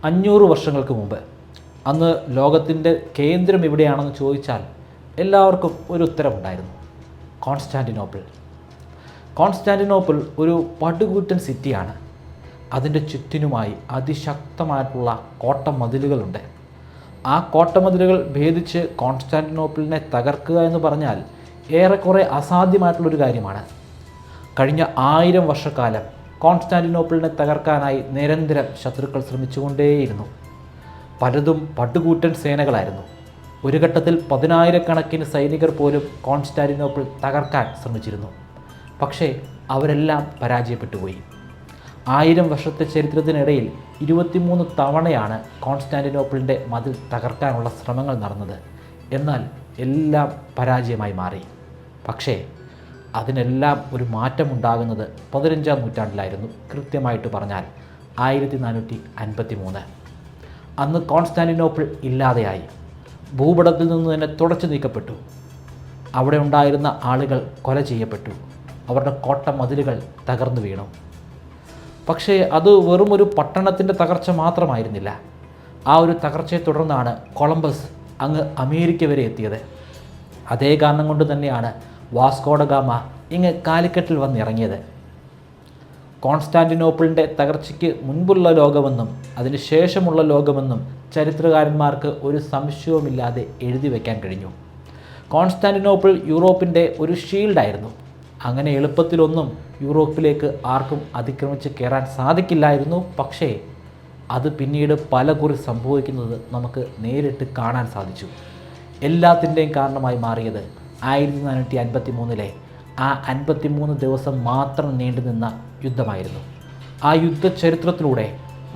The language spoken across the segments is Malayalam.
500 വർഷങ്ങൾക്ക് മുമ്പ്, അന്ന് ലോകത്തിൻ്റെ കേന്ദ്രം എവിടെയാണെന്ന് ചോദിച്ചാൽ എല്ലാവർക്കും ഒരു ഉത്തരമുണ്ടായിരുന്നു: കോൺസ്റ്റാൻറ്റിനോപ്പിൾ. കോൺസ്റ്റാൻറ്റിനോപ്പിൾ ഒരു പടുകൂറ്റൻ സിറ്റിയാണ്. അതിൻ്റെ ചുറ്റിനുമായി അതിശക്തമായിട്ടുള്ള കോട്ടമതിലുകളുണ്ട്. ആ കോട്ടമതിലുകൾ ഭേദിച്ച് കോൺസ്റ്റാൻറ്റിനോപ്പിളിനെ തകർക്കുക എന്ന് പറഞ്ഞാൽ ഏറെക്കുറെ അസാധ്യമായിട്ടുള്ളൊരു കാര്യമാണ്. കഴിഞ്ഞ 1000 വർഷക്കാലം കോൺസ്റ്റാൻറ്റിനോപ്പിളിനെ തകർക്കാനായി നിരന്തരം ശത്രുക്കൾ ശ്രമിച്ചുകൊണ്ടേയിരുന്നു. പലതും പടുകൂറ്റൻ സേനകളായിരുന്നു. ഒരു ഘട്ടത്തിൽ 10,000-കണക്കിന് സൈനികർ പോലും കോൺസ്റ്റാൻറ്റിനോപ്പിൾ തകർക്കാൻ ശ്രമിച്ചിരുന്നു. പക്ഷേ അവരെല്ലാം പരാജയപ്പെട്ടുപോയി. 1000 വർഷത്തെ ചരിത്രത്തിനിടയിൽ 23 തവണയാണ് കോൺസ്റ്റാൻറ്റിനോപ്പിളിൻ്റെ മതിൽ തകർക്കാനുള്ള ശ്രമങ്ങൾ നടന്നത്. എന്നാൽ എല്ലാം പരാജയമായി മാറി. പക്ഷേ അതിനെല്ലാം ഒരു മാറ്റമുണ്ടാകുന്നത് 15-ാം നൂറ്റാണ്ടിലായിരുന്നു. കൃത്യമായിട്ട് പറഞ്ഞാൽ 1453. അന്ന് കോൺസ്റ്റാൻറ്റിനോപ്പിൾ ഇല്ലാതെയായി. ഭൂപടത്തിൽ നിന്ന് തന്നെ തുടച്ചു നീക്കപ്പെട്ടു. അവിടെ ഉണ്ടായിരുന്ന ആളുകൾ കൊല ചെയ്യപ്പെട്ടു. അവരുടെ കോട്ട മതിലുകൾ തകർന്നു വീണു. പക്ഷേ അത് വെറും ഒരു പട്ടണത്തിൻ്റെ തകർച്ച മാത്രമായിരുന്നില്ല. ആ ഒരു തകർച്ചയെ തുടർന്നാണ് കൊളംബസ് അങ്ങ് അമേരിക്ക വരെ എത്തിയത്. അതേ കാരണം കൊണ്ട് തന്നെയാണ് വാസ്കോ ഡ ഗാമ ഇങ്ങ് കാലിക്കറ്റിൽ വന്നിറങ്ങിയത്. കോൺസ്റ്റാൻറ്റിനോപ്പിളിൻ്റെ തകർച്ചയ്ക്ക് മുൻപുള്ള ലോകമെന്നും അതിന് ശേഷമുള്ള ലോകമെന്നും ചരിത്രകാരന്മാർക്ക് ഒരു സംശയവുമില്ലാതെ എഴുതി വയ്ക്കാൻ കഴിഞ്ഞു. കോൺസ്റ്റാൻറ്റിനോപ്പിൾ യൂറോപ്പിൻ്റെ ഒരു ഷീൽഡായിരുന്നു. അങ്ങനെ എളുപ്പത്തിലൊന്നും യൂറോപ്പിലേക്ക് ആർക്കും അതിക്രമിച്ച് കയറാൻ സാധിക്കില്ലായിരുന്നു. പക്ഷേ അത് പിന്നീട് പലകുറി സംഭവിക്കുന്നത് നമുക്ക് നേരിട്ട് കാണാൻ സാധിച്ചു. എല്ലാത്തിൻ്റെയും കാരണമായി മാറിയത് 1453-ലെ ആ 53 ദിവസം മാത്രം നീണ്ടുനിന്ന യുദ്ധമായിരുന്നു. ആ യുദ്ധ ചരിത്രത്തിലൂടെ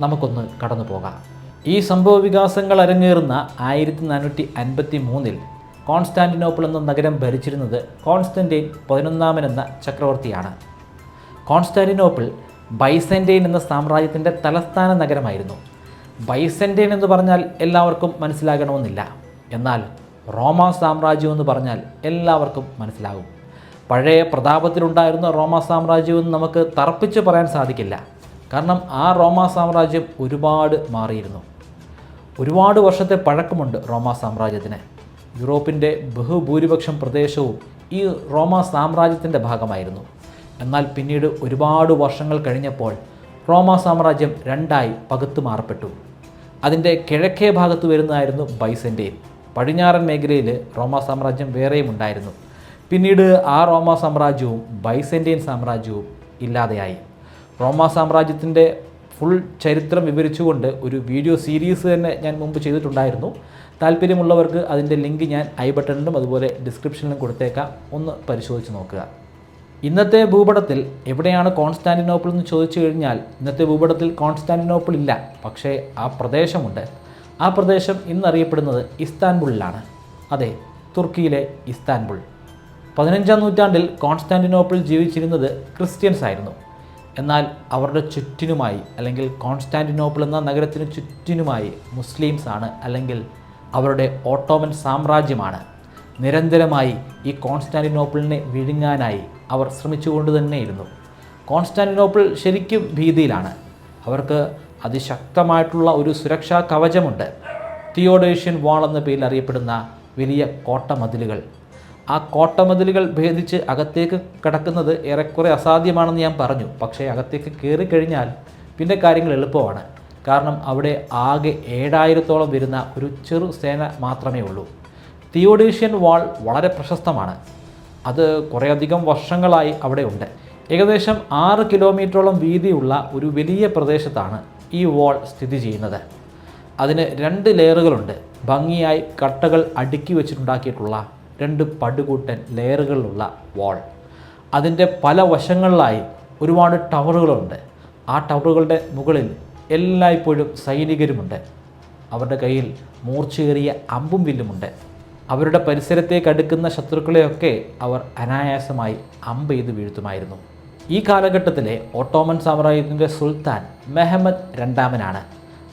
നമുക്കൊന്ന് കടന്നു പോകാം. ഈ സംഭവ വികാസങ്ങൾ അരങ്ങേറുന്ന 1453-ൽ കോൺസ്റ്റാൻറ്റിനോപ്പിൾ എന്ന നഗരം ഭരിച്ചിരുന്നത് കോൺസ്റ്റൻറ്റൈൻ 11 എന്ന ചക്രവർത്തിയാണ്. കോൺസ്റ്റാൻറ്റിനോപ്പിൾ ബൈസൻറ്റൈൻ എന്ന സാമ്രാജ്യത്തിൻ്റെ തലസ്ഥാന നഗരമായിരുന്നു. ബൈസൻറ്റൈൻ എന്ന് പറഞ്ഞാൽ എല്ലാവർക്കും മനസ്സിലാകണമെന്നില്ല. എന്നാൽ റോമാ സാമ്രാജ്യം എന്ന് പറഞ്ഞാൽ എല്ലാവർക്കും മനസ്സിലാകും. പഴയ പ്രതാപത്തിലുണ്ടായിരുന്ന റോമാ സാമ്രാജ്യമെന്ന് നമുക്ക് തറപ്പിച്ച് പറയാൻ സാധിക്കില്ല. കാരണം ആ റോമാ സാമ്രാജ്യം ഒരുപാട് മാറിയിരുന്നു. ഒരുപാട് വർഷത്തെ പഴക്കമുണ്ട് റോമാ സാമ്രാജ്യത്തിന്. യൂറോപ്പിൻ്റെ ബഹുഭൂരിപക്ഷം പ്രദേശവും ഈ റോമാ സാമ്രാജ്യത്തിൻ്റെ ഭാഗമായിരുന്നു. എന്നാൽ പിന്നീട് ഒരുപാട് വർഷങ്ങൾ കഴിഞ്ഞപ്പോൾ റോമാ സാമ്രാജ്യം രണ്ടായി പകുത്തു മാറപ്പെട്ടു. അതിൻ്റെ കിഴക്കേ ഭാഗത്ത് വരുന്നതായിരുന്നു ബൈസൻറ്റൈൻ. പടിഞ്ഞാറൻ മേഖലയിൽ റോമാ സാമ്രാജ്യം വേറെയും ഉണ്ടായിരുന്നു. പിന്നീട് ആ റോമാ സാമ്രാജ്യവും ബൈസൻറ്റൈൻ സാമ്രാജ്യവും ഇല്ലാതെയായി. റോമാ സാമ്രാജ്യത്തിൻ്റെ ഫുൾ ചരിത്രം വിവരിച്ചുകൊണ്ട് ഒരു വീഡിയോ സീരീസ് തന്നെ ഞാൻ മുമ്പ് ചെയ്തിട്ടുണ്ടായിരുന്നു. താല്പര്യമുള്ളവർക്ക് അതിൻ്റെ ലിങ്ക് ഞാൻ ഐ ബട്ടണിലും അതുപോലെ ഡിസ്ക്രിപ്ഷനിലും കൊടുത്തേക്കാം. ഒന്ന് പരിശോധിച്ച് നോക്കുക. ഇന്നത്തെ ഭൂപടത്തിൽ എവിടെയാണ് കോൺസ്റ്റാൻറ്റിനോപ്പിൾ എന്ന് ചോദിച്ചു കഴിഞ്ഞാൽ ഇന്നത്തെ ഭൂപടത്തിൽ കോൺസ്റ്റാൻറ്റിനോപ്പിൾ ഇല്ല. പക്ഷേ ആ പ്രദേശമുണ്ട്. ആ പ്രദേശം ഇന്നറിയപ്പെടുന്നത് ഇസ്താൻബുളിലാണ്. അതെ, തുർക്കിയിലെ ഇസ്താൻബുൾ. 15-ാം നൂറ്റാണ്ടിൽ കോൺസ്റ്റാൻറ്റിനോപ്പിൾ ജീവിച്ചിരുന്നത് ക്രിസ്ത്യൻസ് ആയിരുന്നു. എന്നാൽ അവരുടെ ചുറ്റിനുമായി, അല്ലെങ്കിൽ കോൺസ്റ്റാൻറ്റിനോപ്പിൾ എന്ന നഗരത്തിന് ചുറ്റിനുമായി മുസ്ലിംസ് ആണ്, അല്ലെങ്കിൽ അവരുടെ ഓട്ടോമൻ സാമ്രാജ്യമാണ്. നിരന്തരമായി ഈ കോൺസ്റ്റാൻറ്റിനോപ്പിളിനെ വിഴുങ്ങാനായി അവർ ശ്രമിച്ചുകൊണ്ട് തന്നെയിരുന്നു. കോൺസ്റ്റാൻറ്റിനോപ്പിൾ ശരിക്കും ഭീതിയിലാണ്. അവർക്ക് അതിശക്തമായിട്ടുള്ള ഒരു സുരക്ഷാ കവചമുണ്ട്. തിയോഡേഷ്യൻ വാൾ എന്ന പേരിൽ അറിയപ്പെടുന്ന വലിയ കോട്ടമതിലുകൾ. ആ കോട്ടമതിലുകൾ ഭേദിച്ച് അകത്തേക്ക് കടക്കുന്നത് ഏറെക്കുറെ അസാധ്യമാണെന്ന് ഞാൻ പറഞ്ഞു. പക്ഷേ അകത്തേക്ക് കയറിക്കഴിഞ്ഞാൽ പിന്നെ കാര്യങ്ങൾ എളുപ്പമാണ്. കാരണം അവിടെ ആകെ 7000-ഓളം വരുന്ന ഒരു ചെറു സേന മാത്രമേ ഉള്ളൂ. തിയോഡേഷ്യൻ വാൾ വളരെ പ്രശസ്തമാണ്. അത് കുറേയധികം വർഷങ്ങളായി അവിടെ ഉണ്ട്. ഏകദേശം 6 കിലോമീറ്ററോളം വീതിയുള്ള ഒരു വലിയ പ്രദേശത്താണ് ഈ വാൾ സ്ഥിതി ചെയ്യുന്നത്. അതിന് 2 ലെയറുകളുണ്ട്. ഭംഗിയായി കട്ടകൾ അടുക്കി വെച്ചിട്ടുണ്ടാക്കിയിട്ടുള്ള 2 പടുകൂട്ടൻ ലെയറുകളിലുള്ള വാൾ. അതിൻ്റെ പല വശങ്ങളിലായി ഒരുപാട് ടവറുകളുണ്ട്. ആ ടവറുകളുടെ മുകളിൽ എല്ലായ്പ്പോഴും സൈനികരുമുണ്ട്. അവരുടെ കയ്യിൽ മൂർച്ചയേറിയ അമ്പും വില്ലുമുണ്ട്. അവരുടെ പരിസരത്തേക്ക് അടുക്കുന്ന ശത്രുക്കളെയൊക്കെ അവർ അനായാസമായി അമ്പ് ചെയ്ത് വീഴ്ത്തുമായിരുന്നു. ഈ കാലഘട്ടത്തിലെ ഓട്ടോമൻ സാമ്രാജ്യത്തിൻ്റെ സുൽത്താൻ മെഹമ്മദ് രണ്ടാമനാണ്.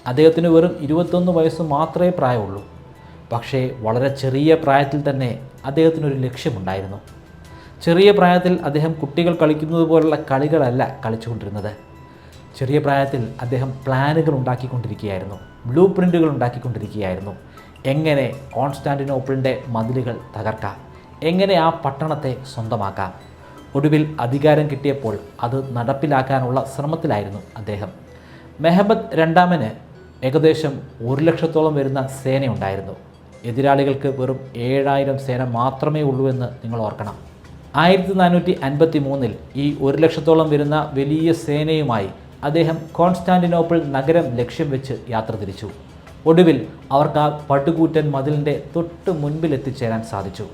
അദ്ദേഹത്തിന് വെറും 21 വയസ്സ് മാത്രമേ പ്രായമുള്ളൂ. പക്ഷേ വളരെ ചെറിയ പ്രായത്തിൽ തന്നെ അദ്ദേഹത്തിനൊരു ലക്ഷ്യമുണ്ടായിരുന്നു. ചെറിയ പ്രായത്തിൽ അദ്ദേഹം കുട്ടികൾ കളിക്കുന്നത് പോലുള്ള കളികളല്ല കളിച്ചുകൊണ്ടിരുന്നത്. ചെറിയ പ്രായത്തിൽ അദ്ദേഹം പ്ലാനുകൾ ഉണ്ടാക്കിക്കൊണ്ടിരിക്കുകയായിരുന്നു, ബ്ലൂ പ്രിൻ്റുകൾ ഉണ്ടാക്കിക്കൊണ്ടിരിക്കുകയായിരുന്നു. എങ്ങനെ കോൺസ്റ്റാന്റിനോപ്പിളിൻ്റെ മതിലുകൾ തകർക്കാം, എങ്ങനെ ആ പട്ടണത്തെ സ്വന്തമാക്കാം. ഒടുവിൽ അധികാരം കിട്ടിയപ്പോൾ അത് നടപ്പിലാക്കാനുള്ള ശ്രമത്തിലായിരുന്നു അദ്ദേഹം. മെഹമ്മദ് രണ്ടാമന് ഏകദേശം 1,00,000-ഓളം വരുന്ന സേനയുണ്ടായിരുന്നു. എതിരാളികൾക്ക് വെറും 7,000 സേന മാത്രമേ ഉള്ളൂ എന്ന് നിങ്ങൾ ഓർക്കണം. 1453 ഈ 1,00,000-ഓളം വരുന്ന വലിയ സേനയുമായി അദ്ദേഹം കോൺസ്റ്റാന്റിനോപ്പിൾ നഗരം ലക്ഷ്യം വെച്ച് യാത്ര തിരിച്ചു. ഒടുവിൽ അവർക്ക് ആ പടുകൂറ്റൻ മതിലിൻ്റെ തൊട്ട് മുൻപിൽ എത്തിച്ചേരാൻ സാധിച്ചു.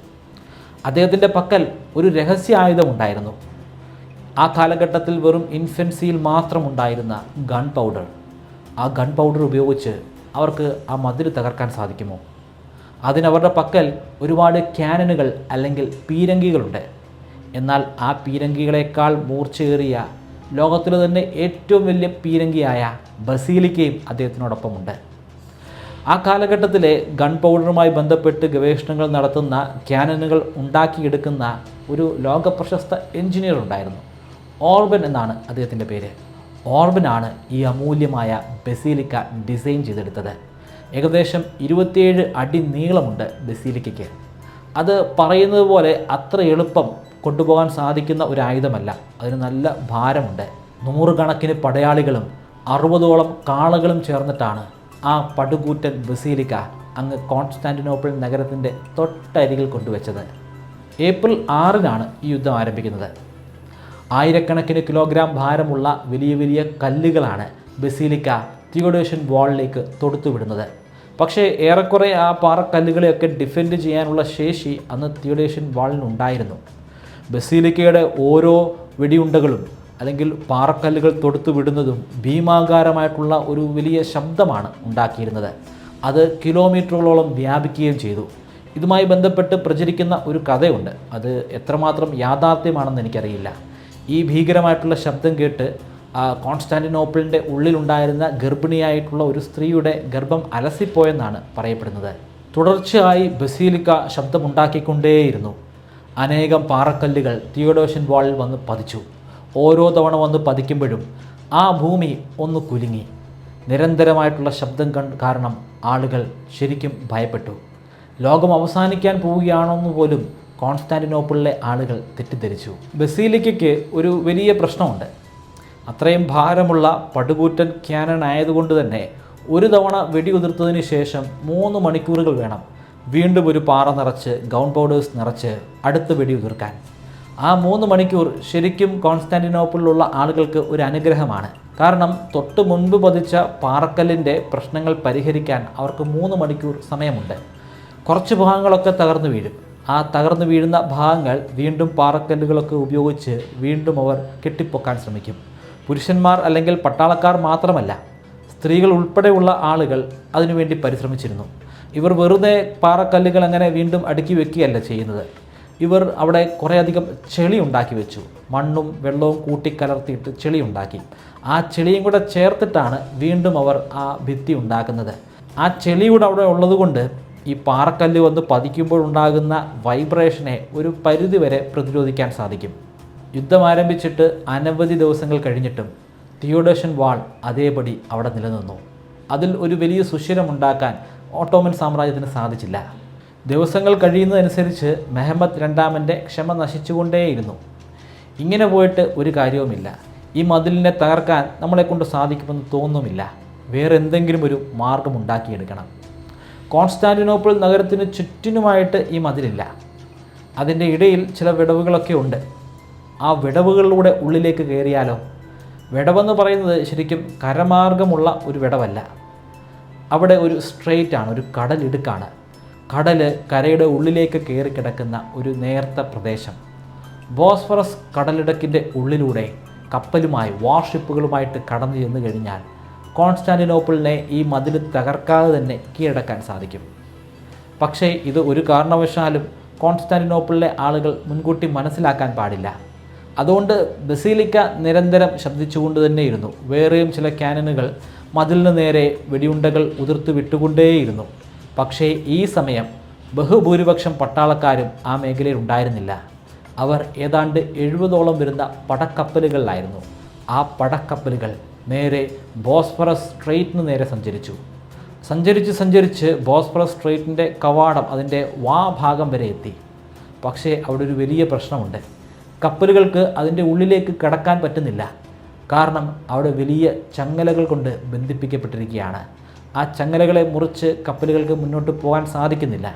അദ്ദേഹത്തിൻ്റെ പക്കൽ ഒരു രഹസ്യ ആയുധമുണ്ടായിരുന്നു. ആ കാലഘട്ടത്തിൽ വെറും ഇൻഫൻസിയിൽ മാത്രമുണ്ടായിരുന്ന ഗൺ പൗഡർ. ആ ഗൺ പൗഡർ ഉപയോഗിച്ച് അവർക്ക് ആ മതിൽ തകർക്കാൻ സാധിക്കുമോ? അതിനവരുടെ പക്കൽ ഒരുപാട് ക്യാനനുകൾ അല്ലെങ്കിൽ പീരങ്കികളുണ്ട്. എന്നാൽ ആ പീരങ്കികളെക്കാൾ മൂർച്ചയേറിയ, ലോകത്തിലെ തന്നെ ഏറ്റവും വലിയ പീരങ്കിയായ ബസീലിക്കയും അദ്ദേഹത്തിനോടൊപ്പമുണ്ട്. ആ കാലഘട്ടത്തിലെ ഗൺ പൗഡറുമായി ബന്ധപ്പെട്ട് ഗവേഷണങ്ങൾ നടത്തുന്ന, ക്യാനനുകൾ ഉണ്ടാക്കിയെടുക്കുന്ന ഒരു ലോകപ്രശസ്ത എഞ്ചിനീയർ ഉണ്ടായിരുന്നു. ഓർബൻ എന്നാണ് അദ്ദേഹത്തിൻ്റെ പേര്. ഓർബനാണ് ഈ അമൂല്യമായ ബസീലിക്ക ഡിസൈൻ ചെയ്തെടുത്തത്. ഏകദേശം 27 അടി നീളമുണ്ട് ബസീലിക്കയ്ക്ക്. അത് പറയുന്നത് പോലെ അത്ര എളുപ്പം കൊണ്ടുപോകാൻ സാധിക്കുന്ന ഒരു ആയുധമല്ല. അതിന് നല്ല ഭാരമുണ്ട്. 100 കണക്കിന് പടയാളികളും 60ഓളം കാളകളും ചേർന്നിട്ടാണ് ആ പടുകൂറ്റൻ ബസീലിക്ക അങ്ങ് കോൺസ്റ്റാന്റിനോപ്പിൾ നഗരത്തിൻ്റെ തൊട്ടരികിൽ കൊണ്ടുവച്ചത്. ഏപ്രിൽ 6-നാണ് ഈ യുദ്ധം ആരംഭിക്കുന്നത്. ആയിരക്കണക്കിന് കിലോഗ്രാം ഭാരമുള്ള വലിയ വലിയ കല്ലുകളാണ് ബസീലിക്ക തിയോഡോഷ്യൻ വാളിലേക്ക് തൊടുത്തുവിടുന്നത്. പക്ഷേ ഏറെക്കുറെ ആ പാറക്കല്ലുകളെയൊക്കെ ഡിഫെൻഡ് ചെയ്യാനുള്ള ശേഷി അന്ന് തിയോഡോഷ്യൻ വാളിനുണ്ടായിരുന്നു. ബസീലിക്കയുടെ ഓരോ വെടിയുണ്ടകളും അല്ലെങ്കിൽ പാറക്കല്ലുകൾ തൊടുത്തു വിടുന്നതും ഭീമാകാരമായിട്ടുള്ള ഒരു വലിയ ശബ്ദമാണ് ഉണ്ടാക്കിയിരുന്നത്. അത് കിലോമീറ്ററുകളോളം വ്യാപിക്കുകയും ചെയ്തു. ഇതുമായി ബന്ധപ്പെട്ട് പ്രചരിക്കുന്ന ഒരു കഥയുണ്ട്. അത് എത്രമാത്രം യാഥാർത്ഥ്യമാണെന്ന് എനിക്കറിയില്ല. ഈ ഭീകരമായിട്ടുള്ള ശബ്ദം കേട്ട് കോൺസ്റ്റാന്റിനോപ്പിളിൻ്റെ ഉള്ളിലുണ്ടായിരുന്ന ഗർഭിണിയായിട്ടുള്ള ഒരു സ്ത്രീയുടെ ഗർഭം അലസിപ്പോയെന്നാണ് പറയപ്പെടുന്നത്. തുടർച്ചയായി ബസീലിക്ക ശബ്ദമുണ്ടാക്കിക്കൊണ്ടേയിരുന്നു. അനേകം പാറക്കല്ലുകൾ തിയോഡോഷ്യൻ വാളിൽ വന്ന് പതിച്ചു. ഓരോ തവണ വന്ന് പതിക്കുമ്പോഴും ആ ഭൂമി ഒന്ന് കുലുങ്ങി. നിരന്തരമായിട്ടുള്ള ശബ്ദം കാരണം ആളുകൾ ശരിക്കും ഭയപ്പെട്ടു. ലോകം അവസാനിക്കാൻ പോവുകയാണെന്ന് പോലും കോൺസ്റ്റാന്റിനോപ്പിളിലെ ആളുകൾ തെറ്റിദ്ധരിച്ചു. ബസീലിക്കയ്ക്ക് ഒരു വലിയ പ്രശ്നമുണ്ട്. അത്രയും ഭാരമുള്ള പടുകൂറ്റൻ ക്യാനൺ ആയതുകൊണ്ട് തന്നെ ഒരു തവണ വെടിയുതിർത്തതിന് ശേഷം 3 മണിക്കൂറുകൾ വേണം വീണ്ടും ഒരു പാറ നിറച്ച്, ഗൺ പൗഡേഴ്സ് നിറച്ച് അടുത്ത വെടിയുതിർക്കാൻ. ആ 3 മണിക്കൂർ ശരിക്കും കോൺസ്റ്റാന്റിനോപ്പിളിലുള്ള ആളുകൾക്ക് ഒരു അനുഗ്രഹമാണ്. കാരണം തൊട്ട് മുൻപ് പതിച്ച പാറക്കല്ലിൻ്റെ പ്രശ്നങ്ങൾ പരിഹരിക്കാൻ അവർക്ക് 3 മണിക്കൂർ സമയമുണ്ട്. കുറച്ച് ഭാഗങ്ങളൊക്കെ തകർന്നു വീഴും. ആ തകർന്നു വീഴുന്ന ഭാഗങ്ങൾ വീണ്ടും പാറക്കല്ലുകളൊക്കെ ഉപയോഗിച്ച് വീണ്ടും അവർ കെട്ടിപ്പൊക്കാൻ ശ്രമിക്കും. പുരുഷന്മാർ അല്ലെങ്കിൽ പട്ടാളക്കാർ മാത്രമല്ല, സ്ത്രീകൾ ഉൾപ്പെടെയുള്ള ആളുകൾ അതിനുവേണ്ടി പരിശ്രമിച്ചിരുന്നു. ഇവർ വെറുതെ പാറക്കല്ലുകൾ അങ്ങനെ വീണ്ടും അടുക്കി വെക്കുകയല്ല ചെയ്യുന്നത്. ഇവർ അവിടെ കുറേയധികം ചെളി ഉണ്ടാക്കി വെച്ചു. മണ്ണും വെള്ളവും കൂട്ടിക്കലർത്തിയിട്ട് ചെളി ഉണ്ടാക്കി. ആ ചെളിയും കൂടെ ചേർത്തിട്ടാണ് വീണ്ടും അവർ ആ ഭിത്തി ഉണ്ടാക്കുന്നത്. ആ ചെളിയുടെ അവിടെ ഉള്ളതുകൊണ്ട് ഈ പാറക്കല്ല് വന്ന് പതിക്കുമ്പോഴുണ്ടാകുന്ന വൈബ്രേഷനെ ഒരു പരിധിവരെ പ്രതിരോധിക്കാൻ സാധിക്കും. യുദ്ധം ആരംഭിച്ചിട്ട് അനവധി ദിവസങ്ങൾ കഴിഞ്ഞിട്ടും തിയോഡോഷ്യൻ വാൾ അതേപടി അവിടെ നിലനിന്നു. അതിൽ ഒരു വലിയ സുഷിരമുണ്ടാക്കാൻ ഓട്ടോമൻ സാമ്രാജ്യത്തിന് സാധിച്ചില്ല. ദിവസങ്ങൾ കഴിയുന്നതനുസരിച്ച് മെഹമ്മദ് രണ്ടാമൻ്റെ ക്ഷമ നശിച്ചുകൊണ്ടേയിരുന്നു. ഇങ്ങനെ പോയിട്ട് ഒരു കാര്യവുമില്ല. ഈ മതിലിനെ തകർക്കാൻ നമ്മളെക്കൊണ്ട് സാധിക്കുമെന്ന് തോന്നുമില്ല. വേറെ എന്തെങ്കിലും ഒരു മാർഗം ഉണ്ടാക്കിയെടുക്കണം. കോൺസ്റ്റാന്റിനോപ്പിൾ നഗരത്തിന് ചുറ്റിനുമായിട്ട് ഈ മതിലില്ല. അതിൻ്റെ ഇടയിൽ ചില വിടവുകളൊക്കെ ഉണ്ട്. ആ വിടവുകളിലൂടെ ഉള്ളിലേക്ക് കയറിയാലോ? വിടവെന്ന് പറയുന്നത് ശരിക്കും കരമാർഗമുള്ള ഒരു വിടവല്ല. അവിടെ ഒരു സ്ട്രെയിറ്റ് ആണ്, ഒരു കടലിടുക്കാണ്. കടൽ കരയുടെ ഉള്ളിലേക്ക് കയറി കിടക്കുന്ന ഒരു നേർത്ത പ്രദേശം. ബോസ്ഫറസ് കടലിടുക്കിൻ്റെ ഉള്ളിലൂടെ കപ്പലുമായി, വാർഷിപ്പുകളുമായിട്ട് കടന്നു ചെന്ന് കഴിഞ്ഞാൽ കോൺസ്റ്റാന്റിനോപ്പിളിനെ ഈ മതിൽ തകർക്കാതെ തന്നെ കീഴടക്കാൻ സാധിക്കും. പക്ഷേ ഇത് ഒരു കാരണവശാലും കോൺസ്റ്റാന്റിനോപ്പിളിലെ ആളുകൾ മുൻകൂട്ടി മനസ്സിലാക്കാൻ പാടില്ല. അതുകൊണ്ട് ബസീലിക്ക നിരന്തരം ശബ്ദിച്ചുകൊണ്ട് തന്നെയിരുന്നു. വേറെയും ചില ക്യാനനുകൾ മതിലിന് നേരെ വെടിയുണ്ടകൾ ഉതിർത്ത് വിട്ടുകൊണ്ടേയിരുന്നു. പക്ഷേ ഈ സമയം ബഹുഭൂരിപക്ഷം പട്ടാളക്കാരും ആ മേഖലയിൽ ഉണ്ടായിരുന്നില്ല. അവർ ഏതാണ്ട് 70ഓളം വരുന്ന പടക്കപ്പലുകളിലായിരുന്നു. ആ പടക്കപ്പലുകൾ നേരെ ബോസ്ഫറസ് സ്ട്രെയിറ്റിന് നേരെ സഞ്ചരിച്ച് ബോസ്ഫറസ് സ്ട്രെയിറ്റിൻ്റെ കവാടം അതിൻ്റെ ഭാഗം വരെ എത്തി. പക്ഷേ അവിടെ ഒരു വലിയ പ്രശ്നമുണ്ട്. കപ്പലുകൾക്ക് അതിൻ്റെ ഉള്ളിലേക്ക് കടക്കാൻ പറ്റുന്നില്ല. കാരണം അവിടെ വലിയ ചങ്ങലകൾ കൊണ്ട് ബന്ധിപ്പിക്കപ്പെട്ടിരിക്കുകയാണ്. ആ ചങ്ങലകളെ മുറിച്ച് കപ്പലുകൾക്ക് മുന്നോട്ട് പോകാൻ സാധിക്കുന്നില്ല.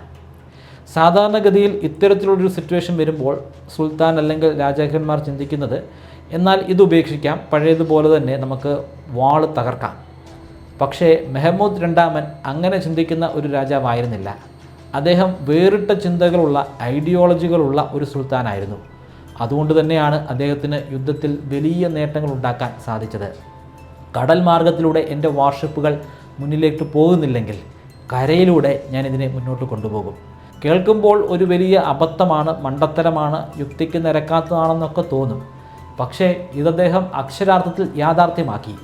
സാധാരണഗതിയിൽ ഇത്തരത്തിലുള്ളൊരു സിറ്റുവേഷൻ വരുമ്പോൾ സുൽത്താൻ അല്ലെങ്കിൽ രാജാക്കന്മാർ ചിന്തിക്കുന്നത്, എന്നാൽ ഇത് ഉപേക്ഷിക്കാം, പഴയതുപോലെ തന്നെ നമുക്ക് വാള് തകർക്കാം. പക്ഷേ മെഹമ്മൂദ് രണ്ടാമൻ അങ്ങനെ ചിന്തിക്കുന്ന ഒരു രാജാവായിരുന്നില്ല. അദ്ദേഹം വേറിട്ട ചിന്തകളുള്ള, ഐഡിയോളജികളുള്ള ഒരു സുൽത്താനായിരുന്നു. അതുകൊണ്ട് തന്നെയാണ് അദ്ദേഹത്തിന് യുദ്ധത്തിൽ വലിയ നേട്ടങ്ങൾ ഉണ്ടാക്കാൻ സാധിച്ചത്. കടൽ മാർഗത്തിലൂടെ എൻ്റെ വാർഷിപ്പുകൾ മുന്നിലേക്ക് പോകുന്നില്ലെങ്കിൽ കരയിലൂടെ ഞാനിതിനെ മുന്നോട്ട് കൊണ്ടുപോകും. കേൾക്കുമ്പോൾ ഒരു വലിയ അബദ്ധമാണ്, മണ്ടത്തരമാണ്, യുക്തിക്ക് നിരക്കാത്തതാണെന്നൊക്കെ തോന്നും. പക്ഷേ ഇതദ്ദേഹം അക്ഷരാർത്ഥത്തിൽ യാഥാർത്ഥ്യമാക്കി.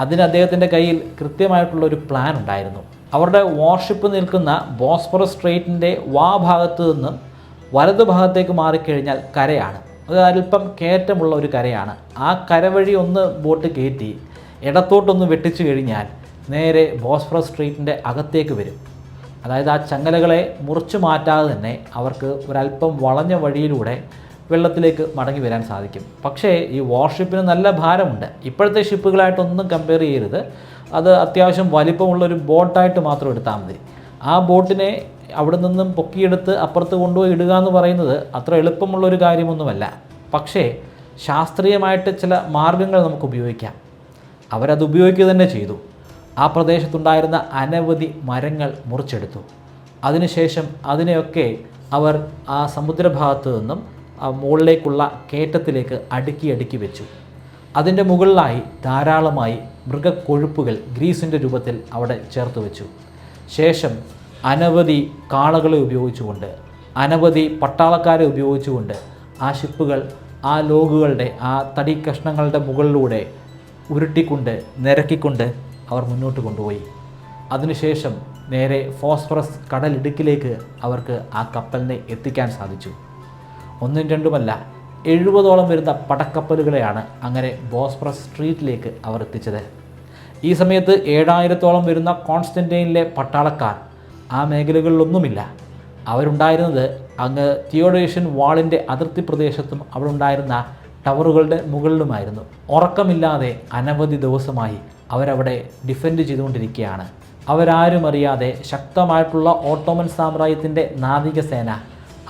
അതിന് അദ്ദേഹത്തിൻ്റെ കയ്യിൽ കൃത്യമായിട്ടുള്ളൊരു പ്ലാൻ ഉണ്ടായിരുന്നു. അവരുടെ വാർഷിപ്പ് നിൽക്കുന്ന ബോസ്ഫറസ് സ്ട്രെയിറ്റിൻ്റെ ഭാഗത്ത് നിന്നും വലതുഭാഗത്തേക്ക് മാറിക്കഴിഞ്ഞാൽ കരയാണ്. അത് അല്പം കയറ്റമുള്ള ഒരു കരയാണ്. ആ കരവഴി ഒന്ന് ബോട്ട് കയറ്റി ഇടത്തോട്ടൊന്ന് വെട്ടിച്ചു കഴിഞ്ഞാൽ നേരെ ബോസ്ഫറസ് സ്ട്രെയിറ്റിൻ്റെ അകത്തേക്ക് വരും. അതായത് ആ ചങ്ങലകളെ മുറിച്ചു മാറ്റാതെ തന്നെ അവർക്ക് ഒരല്പം വളഞ്ഞ വഴിയിലൂടെ വെള്ളത്തിലേക്ക് മടങ്ങി വരാൻ സാധിക്കും. പക്ഷേ ഈ വാർഷിപ്പിന് നല്ല ഭാരമുണ്ട്. ഇപ്പോഴത്തെ ഷിപ്പുകളായിട്ടൊന്നും കമ്പയർ ചെയ്യരുത്. അത് അത്യാവശ്യം വലിപ്പമുള്ളൊരു ബോട്ടായിട്ട് മാത്രം എടുത്താൽ മതി. ആ ബോട്ടിനെ അവിടെ നിന്നും പൊക്കിയെടുത്ത് അപ്പുറത്ത് കൊണ്ടുപോയി ഇടുക എന്ന് പറയുന്നത് അത്ര എളുപ്പമുള്ളൊരു കാര്യമൊന്നുമല്ല. പക്ഷേ ശാസ്ത്രീയമായിട്ട് ചില മാർഗങ്ങൾ നമുക്ക് ഉപയോഗിക്കാം. അവരത് ഉപയോഗിക്കുക തന്നെ ചെയ്തു. ആ പ്രദേശത്തുണ്ടായിരുന്ന അനവധി മരങ്ങൾ മുറിച്ചെടുത്തു. അതിനുശേഷം അതിനെയൊക്കെ അവർ ആ സമുദ്രഭാഗത്തു നിന്നും മുകളിലേക്കുള്ള കയറ്റത്തിലേക്ക് അടുക്കി വെച്ചു. അതിൻ്റെ മുകളിലായി ധാരാളമായി മൃഗക്കൊഴുപ്പുകൾ ഗ്രീസിൻ്റെ രൂപത്തിൽ അവിടെ ചേർത്ത് വെച്ചു. ശേഷം അനവധി കാളകളെ ഉപയോഗിച്ചുകൊണ്ട്, അനവധി പട്ടാളക്കാരെ ഉപയോഗിച്ചുകൊണ്ട് ആ ഷിപ്പുകൾ ആ ലോഗുകളുടെ ആ തടി കഷ്ണങ്ങളുടെ മുകളിലൂടെ ഉരുട്ടിക്കൊണ്ട് നിരക്കിക്കൊണ്ട് അവർ മുന്നോട്ട് കൊണ്ടുപോയി. അതിനുശേഷം നേരെ ഫോസ്ഫറസ് കടലിടുക്കിലേക്ക് അവർക്ക് ആ കപ്പലിനെ എത്തിക്കാൻ സാധിച്ചു. ഒന്നും രണ്ടുമല്ല, 70ഓളം വരുന്ന പടക്കപ്പലുകളെയാണ് അങ്ങനെ ബോസ്ഫറസ് സ്ട്രീറ്റിലേക്ക് അവർ എത്തിച്ചത്. ഈ സമയത്ത് 7000ഓളം വരുന്ന കോൺസ്റ്റന്റൈനിലെ പട്ടാളക്കാർ ആ മേഖലകളിലൊന്നുമില്ല. അവരുണ്ടായിരുന്നത് അങ്ങ് തിയോഡേഷ്യൻ വാളിൻ്റെ അതിർത്തി പ്രദേശത്തും അവിടെ ഉണ്ടായിരുന്ന ടവറുകളുടെ മുകളിലുമായിരുന്നു. ഉറക്കമില്ലാതെ അനവധി ദിവസമായി അവരവിടെ ഡിഫെൻഡ് ചെയ്തുകൊണ്ടിരിക്കുകയാണ്. അവരാരും അറിയാതെ ശക്തമായിട്ടുള്ള ഓട്ടോമൻ സാമ്രാജ്യത്തിൻ്റെ നാവികസേന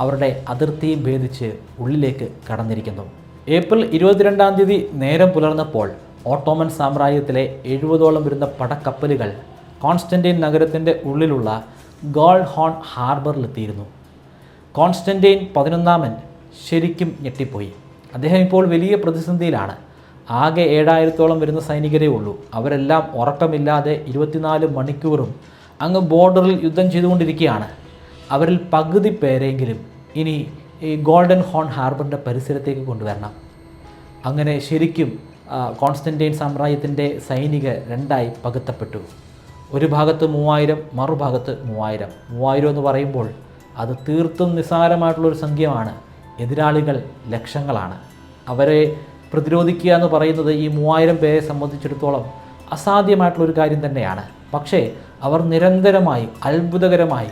അവരുടെ അതിർത്തിയും ഭേദിച്ച് ഉള്ളിലേക്ക് കടന്നിരിക്കുന്നു. ഏപ്രിൽ 22-ാം തീയതി നേരം പുലർന്നപ്പോൾ ഓട്ടോമൻ സാമ്രാജ്യത്തിലെ 70ഓളം വരുന്ന പടക്കപ്പലുകൾ കോൺസ്റ്റന്റൈൻ നഗരത്തിൻ്റെ ഉള്ളിലുള്ള ഗോൾഡ് ഹോൺ ഹാർബറിലെത്തിയിരുന്നു. കോൺസ്റ്റന്റൈൻ 11-ാമൻ ശരിക്കും ഞെട്ടിപ്പോയി. അദ്ദേഹം ഇപ്പോൾ വലിയ പ്രതിസന്ധിയിലാണ്. ആകെ 7000ഓളം വരുന്ന സൈനികരേ ഉള്ളൂ. അവരെല്ലാം ഉറക്കമില്ലാതെ 24 മണിക്കൂറും അങ്ങ് ബോർഡറിൽ യുദ്ധം ചെയ്തുകൊണ്ടിരിക്കുകയാണ്. അവരിൽ പകുതി പേരെങ്കിലും ഇനി ഈ ഗോൾഡൻ ഹോൺ ഹാർബറിൻ്റെ പരിസരത്തേക്ക് കൊണ്ടുവരണം. അങ്ങനെ ശരിക്കും കോൺസ്റ്റന്റൈൻ സാമ്രാജ്യത്തിൻ്റെ സൈനികർ രണ്ടായി പകുത്തപ്പെട്ടു. ഒരു ഭാഗത്ത് 3000, മറുഭാഗത്ത് 3000. 3000 എന്ന് പറയുമ്പോൾ അത് തീർത്തും നിസ്സാരമായിട്ടുള്ളൊരു സംഖ്യയാണ്. എതിരാളികൾ ലക്ഷങ്ങളാണ്. അവരെ പ്രതിരോധിക്കുക എന്ന് പറയുന്നത് ഈ 3000 പേരെ സംബന്ധിച്ചിടത്തോളം അസാധ്യമായിട്ടുള്ളൊരു കാര്യം തന്നെയാണ്. പക്ഷേ അവർ നിരന്തരമായി അത്ഭുതകരമായി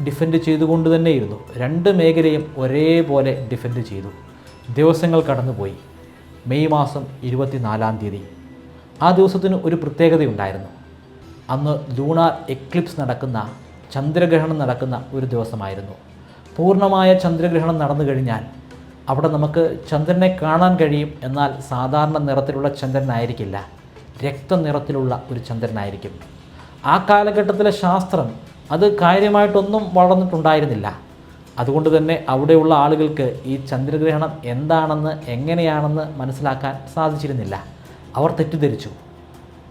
ഡിഫെൻഡ് ചെയ്തുകൊണ്ട് തന്നെയിരുന്നു. രണ്ട് മേഖലയും ഒരേപോലെ ഡിഫെൻഡ് ചെയ്തു. ദിവസങ്ങൾ കടന്നുപോയി. മെയ് മാസം 24-ാം തീയതി ആ ദിവസത്തിന് ഒരു പ്രത്യേകതയുണ്ടായിരുന്നു. അന്ന് ലൂണാർ എക്ലിപ്സ് നടക്കുന്ന, ചന്ദ്രഗ്രഹണം നടക്കുന്ന ഒരു ദിവസമായിരുന്നു. പൂർണ്ണമായ ചന്ദ്രഗ്രഹണം നടന്നു കഴിഞ്ഞാൽ അവിടെ നമുക്ക് ചന്ദ്രനെ കാണാൻ കഴിയും. എന്നാൽ സാധാരണ നിറത്തിലുള്ള ചന്ദ്രനായിരിക്കില്ല, രക്തനിറത്തിലുള്ള ഒരു ചന്ദ്രനായിരിക്കും. ആ കാലഘട്ടത്തിലെ ശാസ്ത്രം അത് കാര്യമായിട്ടൊന്നും വളർന്നിട്ടുണ്ടായിരുന്നില്ല. അതുകൊണ്ട് തന്നെ അവിടെയുള്ള ആളുകൾക്ക് ഈ ചന്ദ്രഗ്രഹണം എന്താണെന്ന്, എങ്ങനെയാണെന്ന് മനസ്സിലാക്കാൻ സാധിച്ചിരുന്നില്ല. അവർ തെറ്റിദ്ധരിച്ചു.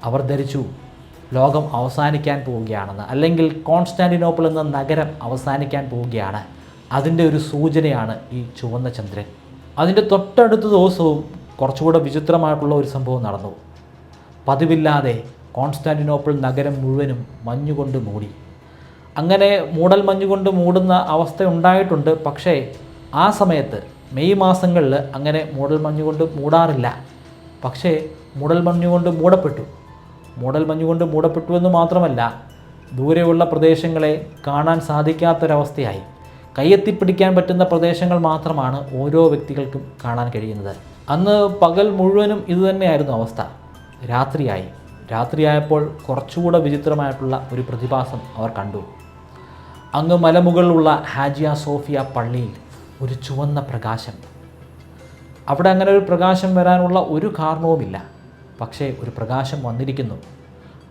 അവർ ധരിച്ചു ലോകം അവസാനിക്കാൻ പോവുകയാണെന്ന്, അല്ലെങ്കിൽ കോൺസ്റ്റാന്റിനോപ്പിൾ എന്ന നഗരം അവസാനിക്കാൻ പോവുകയാണ്. അതിൻ്റെ ഒരു സൂചനയാണ് ഈ ചുവന്ന ചന്ദ്രൻ. അതിൻ്റെ തൊട്ടടുത്ത ദിവസവും കുറച്ചുകൂടെ വിചിത്രമായിട്ടുള്ള ഒരു സംഭവം നടന്നു. പതിവില്ലാതെ കോൺസ്റ്റാന്റിനോപ്പിൾ നഗരം മുഴുവനും മഞ്ഞുകൊണ്ട് മൂടി. അങ്ങനെ മൂടൽ മഞ്ഞുകൊണ്ട് മൂടുന്ന അവസ്ഥ ഉണ്ടായിട്ടുണ്ട്. പക്ഷേ ആ സമയത്ത് മെയ് മാസങ്ങളിൽ അങ്ങനെ മൂടൽ മഞ്ഞുകൊണ്ട് മൂടാറില്ല. പക്ഷേ മൂടൽമഞ്ഞുകൊണ്ട് മൂടപ്പെട്ടു എന്ന് മാത്രമല്ല, ദൂരെയുള്ള പ്രദേശങ്ങളെ കാണാൻ സാധിക്കാത്തൊരവസ്ഥയായി. കയ്യെത്തിപ്പിടിക്കാൻ പറ്റുന്ന പ്രദേശങ്ങൾ മാത്രമാണ് ഓരോ വ്യക്തികൾക്കും കാണാൻ കഴിയുന്നത്. അന്ന് പകൽ മുഴുവനും ഇതുതന്നെയായിരുന്നു അവസ്ഥ. രാത്രിയായപ്പോൾ കുറച്ചുകൂടെ വിചിത്രമായിട്ടുള്ള ഒരു പ്രതിഭാസം അവർ കണ്ടു. അങ്ങ് മലമുകളിലുള്ള ഹാജിയ സോഫിയ പള്ളിയിൽ ഒരു ചുവന്ന പ്രകാശം. അവിടെ അങ്ങനെ ഒരു പ്രകാശം വരാനുള്ള ഒരു കാരണവുമില്ല. പക്ഷേ ഒരു പ്രകാശം വന്നിരിക്കുന്നു.